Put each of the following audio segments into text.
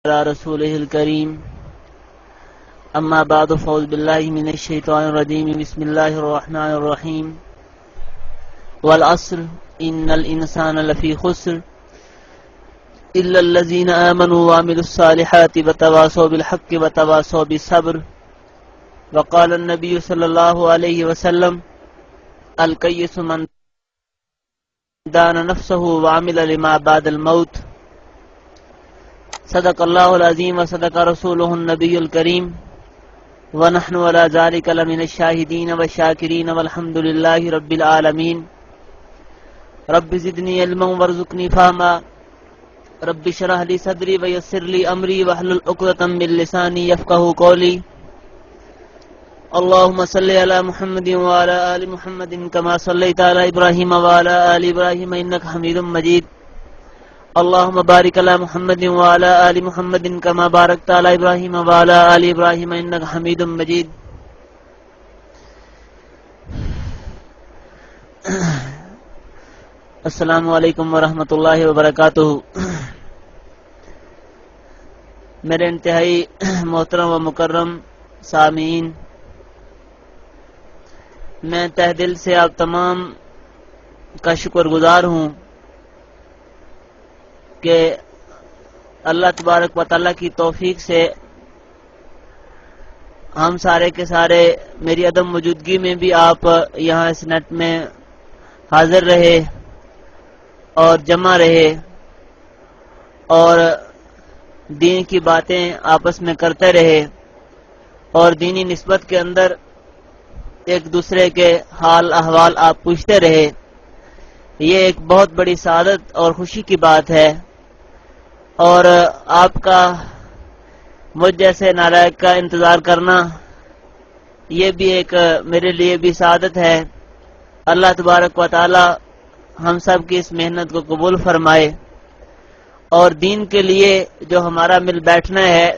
على رسوله الكريم أما بعد فأعوذ بالله من الشيطان الرجيم بسم الله الرحمن الرحيم والعصر إن الإنسان لفي خسر إلا الذين آمنوا وعملوا الصالحات وتواصوا بالحق وتواصوا بالصبر وقال النبي صلى الله عليه وسلم الكيس من دان نفسه وعمل لما بعد الموت صدق اللہ العظیم و صدق رسولہ النبی الکریم ونحن على ذلك لمن الشاہدین والشاکرین والحمد للہ رب العالمین رب زدنی علما وارزقنی فہما رب اشرح لی صدری ویسر لی امری واحلل عقدۃ من لسانی یفقہوا قولی اللهم صل على محمد وعلى آل محمد كما صليت على إبراهيم وعلى آل إبراهيم إنك حميد مجيد اللهم بارك على محمد وعلى آل محمد كما باركت على إبراهيم وعلى آل إبراهيم إنك حميد مجيد السلام علیکم ورحمۃ اللہ وبرکاتہ۔ میرے انتہائی محترم و مکرم سامعین، میں تہ دل سے آپ تمام کا شکر گزار ہوں کہ اللہ تبارک و تعالیٰ کی توفیق سے ہم سارے کے سارے میری عدم موجودگی میں بھی آپ یہاں اس نیٹ میں حاضر رہے اور جمع رہے اور دین کی باتیں آپس میں کرتے رہے اور دینی نسبت کے اندر ایک دوسرے کے حال احوال آپ پوچھتے رہے۔ یہ ایک بہت بڑی سعادت اور خوشی کی بات ہے، اور آپ کا مجھ جیسے نالائق کا انتظار کرنا یہ بھی ایک میرے لیے بھی سعادت ہے۔ اللہ تبارک و تعالی ہم سب کی اس محنت کو قبول فرمائے، اور دین کے لیے جو ہمارا مل بیٹھنا ہے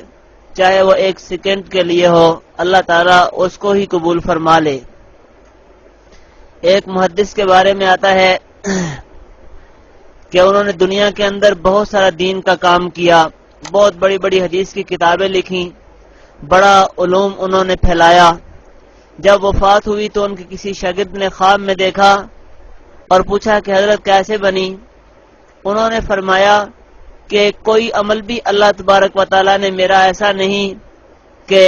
چاہے وہ ایک سیکنڈ کے لیے ہو، اللہ تعالیٰ اس کو ہی قبول فرما لے۔ ایک محدث کے بارے میں آتا ہے کہ انہوں نے دنیا کے اندر بہت سارا دین کا کام کیا، بہت بڑی بڑی حدیث کی کتابیں لکھیں، بڑا علوم انہوں نے پھیلایا۔ جب وفات ہوئی تو ان کے کسی شاگرد نے خواب میں دیکھا اور پوچھا کہ حضرت کیسے بنی؟ انہوں نے فرمایا کہ کوئی عمل بھی اللہ تبارک و تعالیٰ نے میرا ایسا نہیں کہ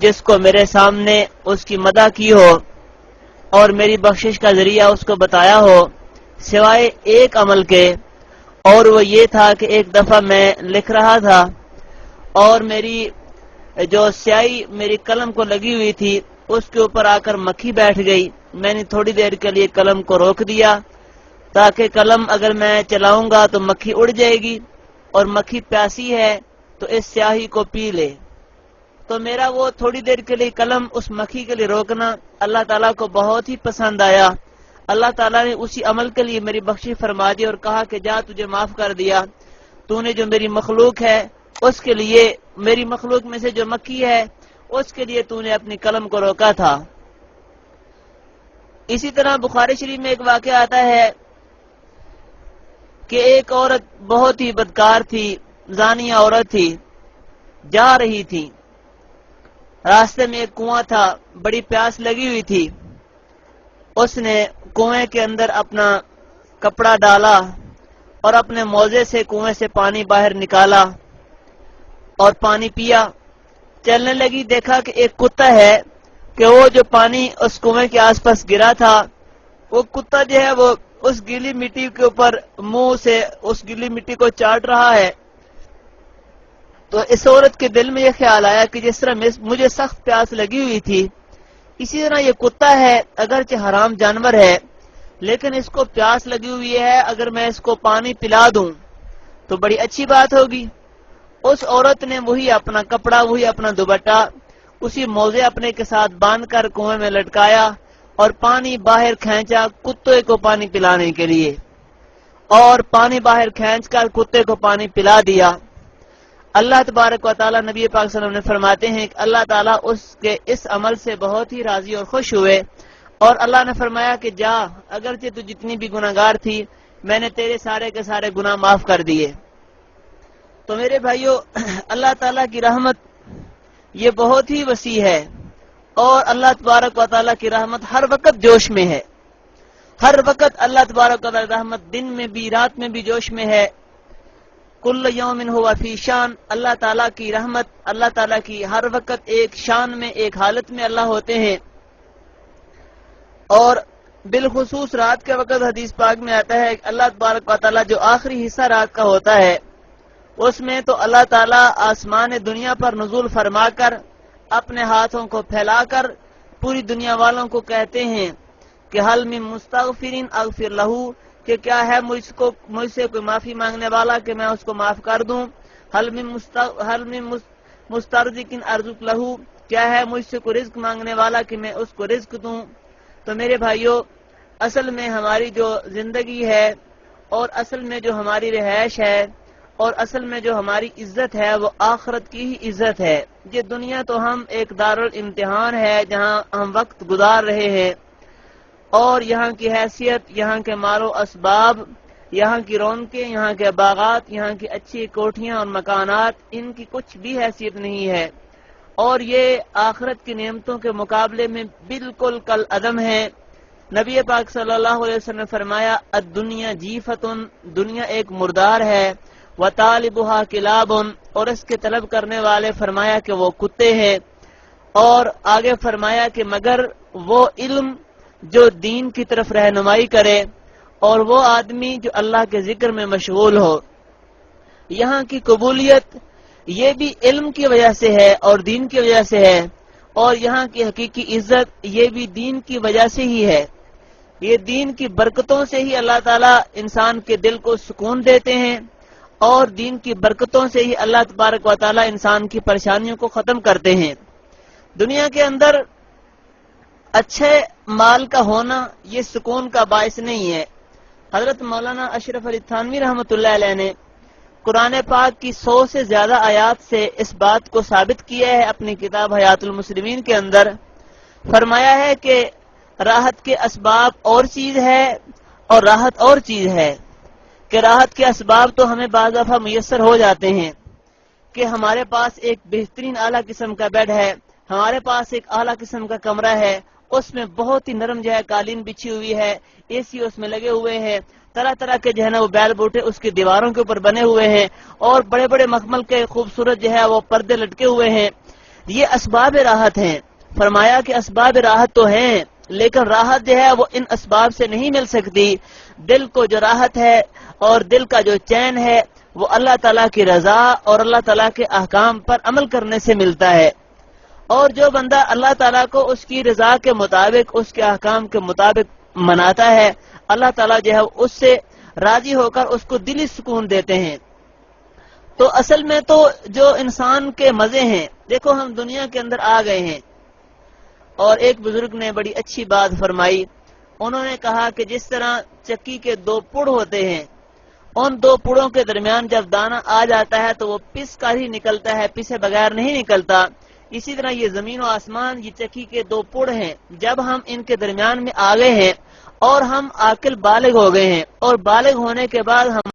جس کو میرے سامنے اس کی مدح کی ہو اور میری بخشش کا ذریعہ اس کو بتایا ہو، سوائے ایک عمل کے، اور وہ یہ تھا کہ ایک دفعہ میں لکھ رہا تھا اور میری جو سیاہی میری قلم کو لگی ہوئی تھی اس کے اوپر آ کر مکھی بیٹھ گئی۔ میں نے تھوڑی دیر کے لیے قلم کو روک دیا تاکہ قلم اگر میں چلاؤں گا تو مکھی اڑ جائے گی، اور مکھی پیاسی ہے تو اس سیاہی کو پی لے۔ تو میرا وہ تھوڑی دیر کے لیے قلم اس مکھی کے لیے روکنا اللہ تعالیٰ کو بہت ہی پسند آیا۔ اللہ تعالیٰ نے اسی عمل کے لیے میری بخشش فرما دی اور کہا کہ جا تجھے معاف کر دیا، تو نے جو میری مخلوق ہے اس کے لیے، میری مخلوق میں سے جو مکھی ہے اس کے لیے تو نے اپنی قلم کو روکا تھا۔ اسی طرح بخاری شریف میں ایک واقعہ آتا ہے کہ ایک عورت بہت ہی بدکار تھی، زانیہ عورت تھی، جا رہی تھی، راستے میں ایک کنواں تھا، بڑی پیاس لگی ہوئی تھی۔ اس نے کنویں کے اندر اپنا کپڑا ڈالا اور اپنے موزے سے کنویں سے پانی باہر نکالا اور پانی پیا۔ چلنے لگی، دیکھا کہ ایک کتا ہے کہ وہ جو پانی اس کنویں کے آس پاس گرا تھا، وہ کتا جو ہے وہ اس گیلی مٹی کے اوپر منہ سے اس گیلی مٹی کو چاٹ رہا ہے۔ تو اس عورت کے دل میں یہ خیال آیا کہ جس طرح مجھے سخت پیاس لگی ہوئی تھی، اسی طرح یہ کتا ہے، اگرچہ حرام جانور ہے لیکن اس کو پیاس لگی ہوئی ہے، اگر میں اس کو پانی پلا دوں تو بڑی اچھی بات ہوگی۔ اس عورت نے وہی اپنا کپڑا، وہی اپنا دوپٹہ، اسی موزے اپنے کے ساتھ باندھ کر کنویں میں لٹکایا اور پانی باہر کھینچا کتے کو پانی پلانے کے لیے، اور پانی باہر کھینچ کر کتے کو پانی پلا دیا۔ اللہ تبارک و تعالیٰ نبی پاک صلی اللہ علیہ وسلم نے فرماتے ہیں کہ اللہ تعالیٰ اس کے اس عمل سے بہت ہی راضی اور خوش ہوئے، اور اللہ نے فرمایا کہ جا، اگرچہ تو جتنی بھی گناہگار تھی میں نے تیرے سارے کے سارے گناہ معاف کر دیے۔ تو میرے بھائیوں، اللہ تعالیٰ کی رحمت یہ بہت ہی وسیع ہے، اور اللہ تبارک و تعالیٰ کی رحمت ہر وقت جوش میں ہے. ہر وقت اللہ تبارک و تعالیٰ کی رحمت دن میں بھی رات میں بھی جوش میں ہے. کل یوم ہوا فی شان. اللہ تعالیٰ کی رحمت، اللہ تعالیٰ کی ہر وقت ایک شان میں، ایک حالت میں اللہ ہوتے ہیں. اور بالخصوص رات کے وقت حدیث پاک میں آتا ہے کہ اللہ تبارک و تعالیٰ جو آخری حصہ رات کا ہوتا ہے، اس میں تو اللہ تعالیٰ آسمان دنیا پر نزول فرما کر اپنے ہاتھوں کو پھیلا کر پوری دنیا والوں کو کہتے ہیں کہ حل من مستغفرین اغفر لہو، کہ کیا ہے مجھ سے کوئی معافی مانگنے والا کہ میں اس کو معاف کر دوں. حل من مسترزقین ارزق لہو، کیا ہے مجھ سے کوئی رزق مانگنے والا کہ میں اس کو رزق دوں. تو میرے بھائیوں، اصل میں ہماری جو زندگی ہے، اور اصل میں جو ہماری رہائش ہے، اور اصل میں جو ہماری عزت ہے، وہ آخرت کی ہی عزت ہے. یہ دنیا تو ہم ایک دارالامتحان ہے جہاں ہم وقت گزار رہے ہیں، اور یہاں کی حیثیت، یہاں کے مال و اسباب، یہاں کی رونقیں، یہاں کے باغات، یہاں کی اچھی کوٹھیاں اور مکانات، ان کی کچھ بھی حیثیت نہیں ہے، اور یہ آخرت کی نعمتوں کے مقابلے میں بالکل کل عدم ہے. نبی پاک صلی اللہ علیہ وسلم نے فرمایا الدنیا جیفتن، دنیا ایک مردار ہے، وطالبها کلاب، اور اس کے طلب کرنے والے فرمایا کہ وہ کتے ہیں. اور آگے فرمایا کہ مگر وہ علم جو دین کی طرف رہنمائی کرے، اور وہ آدمی جو اللہ کے ذکر میں مشغول ہو. یہاں کی قبولیت یہ بھی علم کی وجہ سے ہے اور دین کی وجہ سے ہے، اور یہاں کی حقیقی عزت یہ بھی دین کی وجہ سے ہی ہے. یہ دین کی برکتوں سے ہی اللہ تعالیٰ انسان کے دل کو سکون دیتے ہیں، اور دین کی برکتوں سے ہی اللہ تبارک و تعالیٰ انسان کی پریشانیوں کو ختم کرتے ہیں. دنیا کے اندر اچھے مال کا ہونا یہ سکون کا باعث نہیں ہے. حضرت مولانا اشرف علی تھانوی رحمۃ اللہ علیہ نے قرآن پاک کی 100 سے زیادہ آیات سے اس بات کو ثابت کیا ہے اپنی کتاب حیات المسلمین کے اندر. فرمایا ہے کہ راحت کے اسباب اور چیز ہے اور راحت اور چیز ہے، کہ راحت کے اسباب تو ہمیں بعض دفعہ میسر ہو جاتے ہیں کہ ہمارے پاس ایک بہترین اعلیٰ قسم کا بیڈ ہے، ہمارے پاس ایک اعلیٰ قسم کا کمرہ ہے، اس میں بہت ہی نرم جو ہے قالین بچھی ہوئی ہے، اے سی اس میں لگے ہوئے ہیں، طرح طرح کے جو ہے نا وہ بیل بوٹے اس کی دیواروں کے اوپر بنے ہوئے ہیں، اور بڑے بڑے مخمل کے خوبصورت جو ہے وہ پردے لٹکے ہوئے ہیں. یہ اسباب راحت ہیں. فرمایا کہ اسباب راحت تو ہیں، لیکن راحت جو ہے وہ ان اسباب سے نہیں مل سکتی. دل کو جو راحت ہے اور دل کا جو چین ہے وہ اللہ تعالیٰ کی رضا اور اللہ تعالیٰ کے احکام پر عمل کرنے سے ملتا ہے. اور جو بندہ اللہ تعالیٰ کو اس کی رضا کے مطابق، اس کے احکام کے مطابق مناتا ہے، اللہ تعالیٰ جو ہے اس سے راضی ہو کر اس کو دلی سکون دیتے ہیں. تو اصل میں تو جو انسان کے مزے ہیں، دیکھو ہم دنیا کے اندر آ گئے ہیں، اور ایک بزرگ نے بڑی اچھی بات فرمائی. انہوں نے کہا کہ جس طرح چکی کے 2 پڑ ہوتے ہیں، ان 2 پڑوں کے درمیان جب دانہ آ جاتا ہے تو وہ پس کر ہی نکلتا ہے، پسے بغیر نہیں نکلتا. اسی طرح یہ زمین و آسمان یہ چکی کے 2 پڑ ہیں. جب ہم ان کے درمیان میں آ گئے ہیں اور ہم عاقل بالغ ہو گئے ہیں، اور بالغ ہونے کے بعد ہم